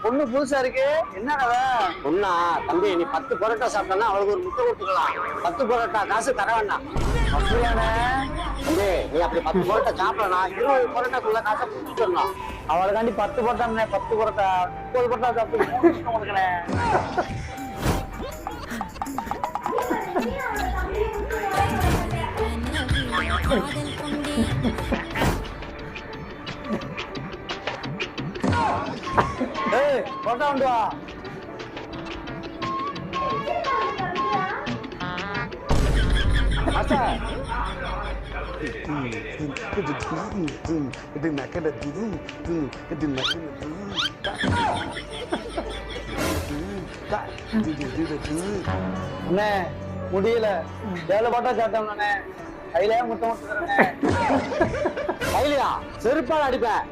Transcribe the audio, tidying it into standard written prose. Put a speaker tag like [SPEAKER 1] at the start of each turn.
[SPEAKER 1] பொண்ணு புதுசா இருக்கு, என்ன கதை?
[SPEAKER 2] பொண்ணா? தம்பி, நீ 10 பரோட்டா சாப்பிட்டா அவளுக்கு ஒரு முட்டை கொடுத்துக்கலாம். 10 பரோட்டா காசு தர வேண்டாம்.
[SPEAKER 1] அப்படியானே?
[SPEAKER 2] தம்பி, நீ அப்படி 10 பரோட்டா சாப்பிடலாம், 20 பரோட்டாக்குள்ள காசை கொடுத்துடலாம்.
[SPEAKER 1] அவளுக்காண்டி 10 பரோட்டாண்ணே, 10 பரோட்டா 30 பரோட்டா சாப்பிட்டு கொடுக்கணே. ஏய், பரோட்டா கொண்டு வா. அச்சா, அண்ணே முடியல, 7 பரோட்டா சாப்பிட்டோம்ண்ணே, கையில முட்டை முட்டுறேன்.
[SPEAKER 2] கையிலையா? செருப்பால் அடிப்பேன்.